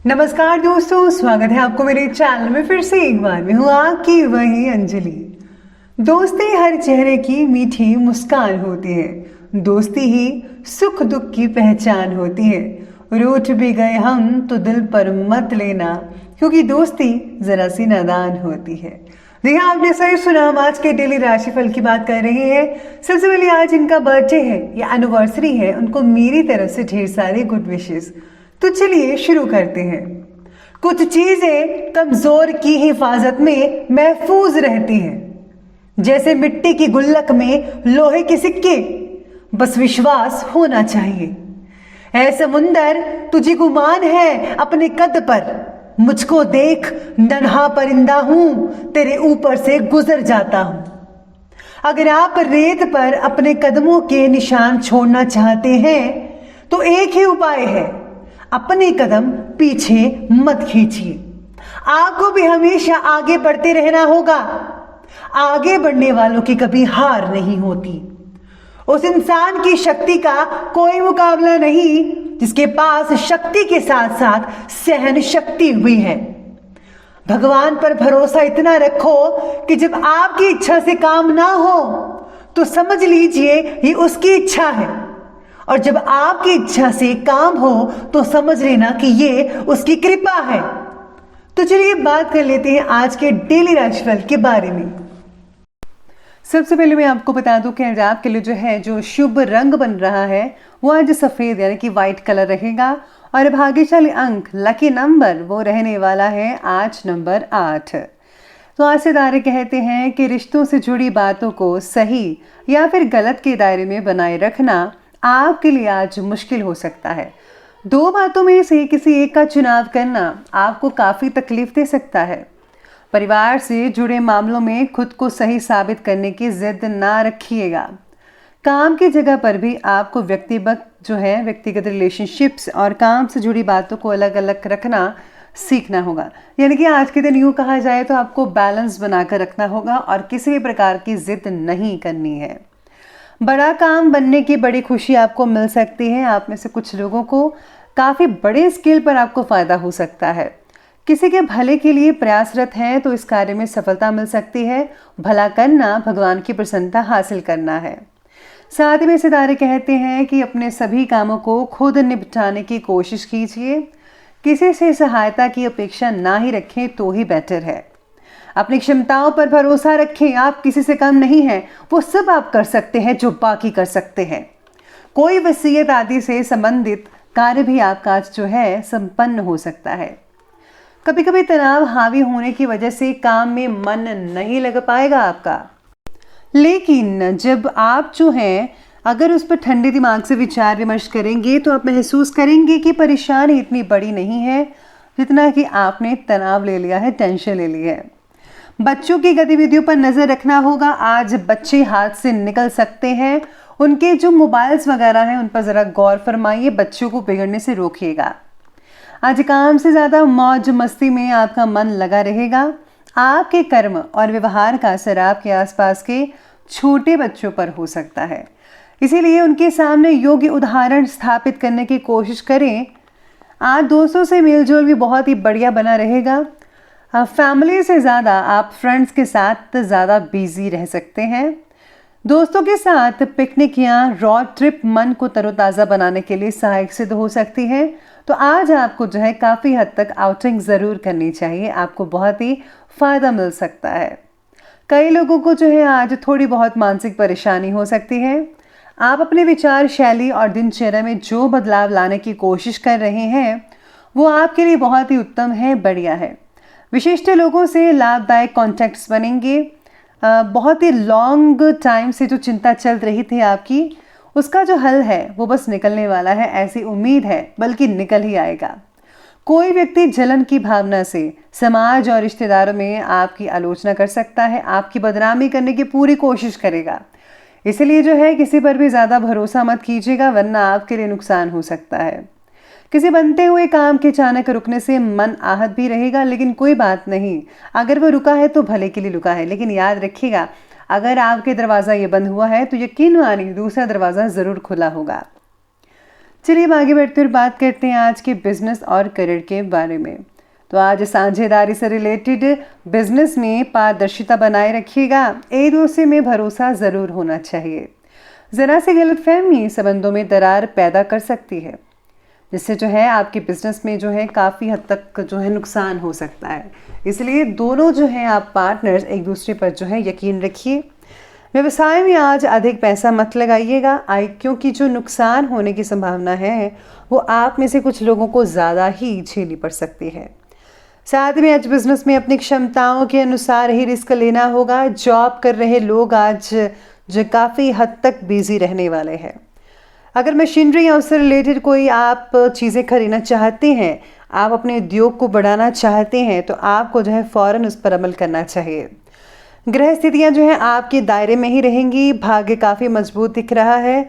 नमस्कार दोस्तों, स्वागत है आपको मेरे चैनल में फिर से एक बार। मैं हूँ आपकी वही अंजलि। दोस्ती हर चेहरे की मीठी मुस्कान होती है। दोस्ती ही सुख दुख की पहचान होती है। रूठ भी गए हम तो दिल पर मत लेना, क्योंकि दोस्ती जरा सी नादान होती है। देखिए, आपने सही सुना। हम आज के डेली राशिफल की बात कर रहे हैं। सबसे पहले आज इनका बर्थडे है या एनिवर्सरी है, उनको मेरी तरफ से ढेर सारे गुड विशेस। तो चलिए शुरू करते हैं। कुछ चीजें कमजोर की हिफाजत में महफूज रहती हैं, जैसे मिट्टी की गुल्लक में लोहे के सिक्के। बस विश्वास होना चाहिए। ऐ समुंदर, तुझे गुमान है अपने कद पर। मुझको देख, नन्हा परिंदा हूं, तेरे ऊपर से गुजर जाता हूं। अगर आप रेत पर अपने कदमों के निशान छोड़ना चाहते हैं तो एक ही उपाय है, अपने कदम पीछे मत खींचिए। आपको भी हमेशा आगे बढ़ते रहना होगा। आगे बढ़ने वालों की कभी हार नहीं होती। उस इंसान की शक्ति का कोई मुकाबला नहीं जिसके पास शक्ति के साथ साथ सहन शक्ति भी है। भगवान पर भरोसा इतना रखो कि जब आपकी इच्छा से काम ना हो तो समझ लीजिए ये उसकी इच्छा है, और जब आपकी इच्छा से काम हो तो समझ लेना कि ये उसकी कृपा है। तो चलिए बात कर लेते हैं आज के डेली राशिफल के बारे में। सबसे पहले मैं आपको बता दूं कि आज आपके लिए जो शुभ रंग बन रहा है वो आज सफेद यानी कि व्हाइट कलर रहेगा, और भाग्यशाली अंक लकी नंबर वो रहने वाला है आज नंबर 8। तो आज सितारे कहते हैं कि रिश्तों से जुड़ी बातों को सही या फिर गलत के दायरे में बनाए रखना आपके लिए आज मुश्किल हो सकता है। दो बातों में से किसी एक का चुनाव करना आपको काफी तकलीफ दे सकता है। परिवार से जुड़े मामलों में खुद को सही साबित करने की जिद ना रखिएगा। काम की जगह पर भी आपको व्यक्तिगत रिलेशनशिप्स और काम से जुड़ी बातों को अलग अलग रखना सीखना होगा। यानी कि आज के दिन यूं कहा जाए तो आपको बैलेंस बनाकर रखना होगा और किसी भी प्रकार की जिद नहीं करनी है। बड़ा काम बनने की बड़ी खुशी आपको मिल सकती है। आप में से कुछ लोगों को काफ़ी बड़े स्केल पर आपको फ़ायदा हो सकता है। किसी के भले के लिए प्रयासरत हैं तो इस कार्य में सफलता मिल सकती है। भला करना भगवान की प्रसन्नता हासिल करना है। साथ ही में सितारे कहते हैं कि अपने सभी कामों को खुद निपटाने की कोशिश कीजिए। किसी से सहायता की अपेक्षा ना ही रखें तो ही बेटर है। अपनी क्षमताओं पर भरोसा रखें। आप किसी से कम नहीं हैं। वो सब आप कर सकते हैं जो बाकी कर सकते हैं। कोई वसीयत आदि से संबंधित कार्य भी आपका आज संपन्न हो सकता है। कभी कभी तनाव हावी होने की वजह से काम में मन नहीं लग पाएगा आपका, लेकिन जब आप अगर उस पर ठंडे दिमाग से विचार विमर्श करेंगे तो आप महसूस करेंगे कि परेशानी इतनी बड़ी नहीं है जितना कि आपने तनाव ले लिया है, टेंशन ले ली है। बच्चों की गतिविधियों पर नजर रखना होगा। आज बच्चे हाथ से निकल सकते हैं। उनके जो मोबाइल्स वगैरह हैं उन पर जरा गौर फरमाइए। बच्चों को बिगड़ने से रोकिएगा। आज काम से ज्यादा मौज मस्ती में आपका मन लगा रहेगा। आपके कर्म और व्यवहार का असर आपके आसपास के छोटे बच्चों पर हो सकता है, इसीलिए उनके सामने योग्य उदाहरण स्थापित करने की कोशिश करें। आज दोस्तों से मेलजोल भी बहुत ही बढ़िया बना रहेगा। फैमिली से ज़्यादा आप फ्रेंड्स के साथ ज़्यादा बिजी रह सकते हैं। दोस्तों के साथ पिकनिक या रोड ट्रिप मन को तरोताज़ा बनाने के लिए सहायक सिद्ध हो सकती है। तो आज आपको काफ़ी हद तक आउटिंग ज़रूर करनी चाहिए। आपको बहुत ही फ़ायदा मिल सकता है। कई लोगों को आज थोड़ी बहुत मानसिक परेशानी हो सकती है। आप अपने विचार शैली और दिनचर्या में जो बदलाव लाने की कोशिश कर रहे हैं वो आपके लिए बहुत ही उत्तम है, बढ़िया है। विशिष्ट लोगों से लाभदायक कॉन्टैक्ट्स बनेंगे। बहुत ही लॉन्ग टाइम से जो चिंता चल रही थी आपकी, उसका जो हल है वो बस निकलने वाला है, ऐसी उम्मीद है, बल्कि निकल ही आएगा। कोई व्यक्ति जलन की भावना से समाज और रिश्तेदारों में आपकी आलोचना कर सकता है, आपकी बदनामी करने की पूरी कोशिश करेगा। इसलिए किसी पर भी ज़्यादा भरोसा मत कीजिएगा, वरना आपके लिए नुकसान हो सकता है। किसी बनते हुए काम के अचानक रुकने से मन आहत भी रहेगा, लेकिन कोई बात नहीं, अगर वो रुका है तो भले के लिए रुका है। लेकिन याद रखिएगा, अगर आपके दरवाज़ा ये बंद हुआ है तो यकीन मानिए दूसरा दरवाज़ा ज़रूर खुला होगा। चलिए अब आगे बढ़ते हुए बात करते हैं आज के बिजनेस और करियर के बारे में। तो आज साझेदारी से रिलेटेड बिजनेस में पारदर्शिता बनाए रखिएगा। एक दूसरे में भरोसा ज़रूर होना चाहिए। ज़रा सी गलतफहमी संबंधों में दरार पैदा कर सकती है, जिससे जो है आपके बिजनेस में जो है काफ़ी हद तक जो है नुकसान हो सकता है। इसलिए दोनों जो हैं आप पार्टनर्स एक दूसरे पर जो है यकीन रखिए। व्यवसाय में आज अधिक पैसा मत लगाइएगा क्योंकि जो नुकसान होने की संभावना है वो आप में से कुछ लोगों को ज़्यादा ही झेलनी पड़ सकती है। साथ में आज बिजनेस में अपनी क्षमताओं के अनुसार ही रिस्क लेना होगा। जॉब कर रहे लोग आज जो काफ़ी हद तक बिजी रहने वाले हैं। अगर मशीनरी या उससे रिलेटेड कोई आप चीज़ें खरीदना चाहते हैं, आप अपने उद्योग को बढ़ाना चाहते हैं, तो आपको जो है फ़ौरन उस पर अमल करना चाहिए। ग्रह स्थितियाँ जो हैं आपके दायरे में ही रहेंगी। भाग्य काफ़ी मजबूत दिख रहा है।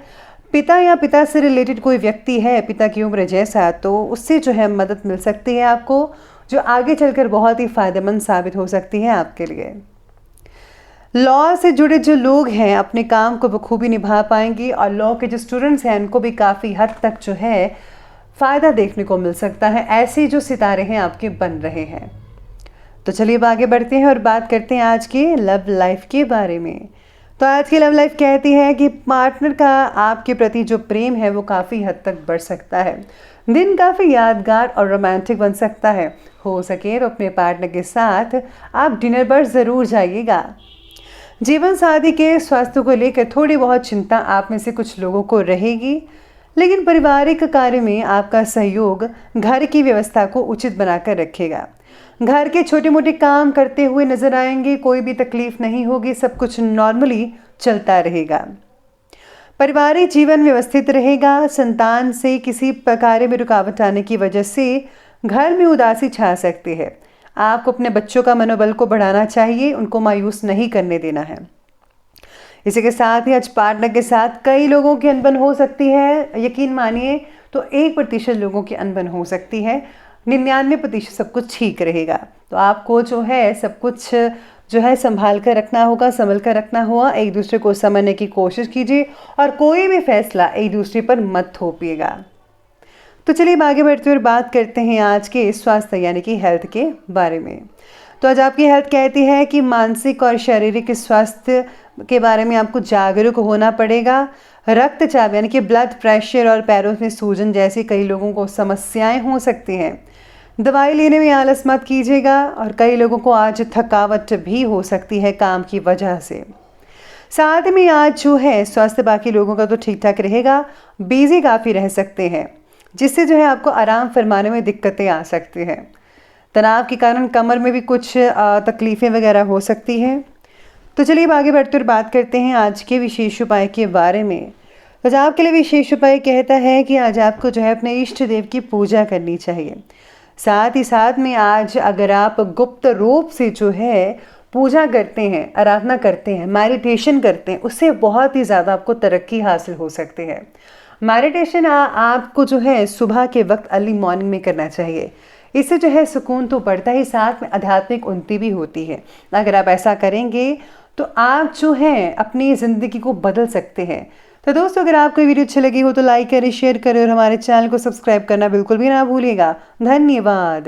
पिता या पिता से रिलेटेड कोई व्यक्ति है पिता की उम्र जैसा, तो उससे जो है मदद मिल सकती है आपको, जो आगे चलकर बहुत ही फ़ायदेमंद साबित हो सकती है आपके लिए। लॉ से जुड़े जो लोग हैं अपने काम को बखूबी निभा पाएंगे और लॉ के जो स्टूडेंट्स हैं उनको भी काफ़ी हद तक जो है फ़ायदा देखने को मिल सकता है। ऐसे जो सितारे हैं आपके बन रहे हैं। तो चलिए अब आगे बढ़ते हैं और बात करते हैं आज के लव लाइफ के बारे में। तो आज की लव लाइफ कहती है कि पार्टनर का आपके प्रति जो प्रेम है वो काफ़ी हद तक बढ़ सकता है। दिन काफ़ी यादगार और रोमांटिक बन सकता है। हो सके तो अपने पार्टनर के साथ आप डिनर पर ज़रूर जाइएगा। जीवन साथी के स्वास्थ्य को लेकर थोड़ी बहुत चिंता आप में से कुछ लोगों को रहेगी, लेकिन पारिवारिक कार्य में आपका सहयोग घर की व्यवस्था को उचित बनाकर रखेगा। घर के छोटे मोटे काम करते हुए नजर आएंगे। कोई भी तकलीफ नहीं होगी, सब कुछ नॉर्मली चलता रहेगा। पारिवारिक जीवन व्यवस्थित रहेगा। संतान से किसी कार्य में रुकावट आने की वजह से घर में उदासी छा सकती है। आपको अपने बच्चों का मनोबल को बढ़ाना चाहिए, उनको मायूस नहीं करने देना है। इसी के साथ ही आज पार्टनर के साथ कई लोगों की अनबन हो सकती है। यकीन मानिए तो 1% लोगों की अनबन हो सकती है, 99% सब कुछ ठीक रहेगा। तो आपको जो है सब कुछ जो है संभाल कर रखना होगा, संभल कर रखना होगा। एक दूसरे को समझने की कोशिश कीजिए और कोई भी फैसला एक दूसरे पर मत थोपिएगा। तो चलिए आगे बढ़ते हुए बात करते हैं आज के स्वास्थ्य यानी कि हेल्थ के बारे में। तो आज आपकी हेल्थ कहती है कि मानसिक और शारीरिक स्वास्थ्य के बारे में आपको जागरूक होना पड़ेगा। रक्तचाप यानी कि ब्लड प्रेशर और पैरों में सूजन जैसी कई लोगों को समस्याएं हो सकती हैं। दवाई लेने में आलस मत कीजिएगा और कई लोगों को आज थकावट भी हो सकती है काम की वजह से। साथ में आज जो है स्वास्थ्य बाकी लोगों का तो ठीक ठाक रहेगा, बिजी काफ़ी रह सकते हैं, जिससे जो है आपको आराम फरमाने में दिक्कतें आ सकती हैं। तनाव के कारण कमर में भी कुछ तकलीफ़ें वगैरह हो सकती हैं। तो चलिए अब आगे बढ़ते हुए बात करते हैं आज के विशेष उपाय के बारे में। तो आज आपके लिए विशेष उपाय कहता है कि आज आपको जो है अपने इष्ट देव की पूजा करनी चाहिए। साथ ही साथ में आज अगर आप गुप्त रूप से जो है पूजा करते हैं, आराधना करते हैं, मेडिटेशन करते हैं, उससे बहुत ही ज़्यादा आपको तरक्की हासिल हो सकती है। मेडिटेशन आपको जो है सुबह के वक्त अर्ली मॉर्निंग में करना चाहिए। इससे जो है सुकून तो बढ़ता ही, साथ में आध्यात्मिक उन्नति भी होती है। अगर आप ऐसा करेंगे तो आप जो है अपनी ज़िंदगी को बदल सकते हैं। तो दोस्तों अगर आपको वीडियो अच्छी लगी हो तो लाइक करें, शेयर करें और हमारे चैनल को सब्सक्राइब करना बिल्कुल भी ना भूलिएगा। धन्यवाद।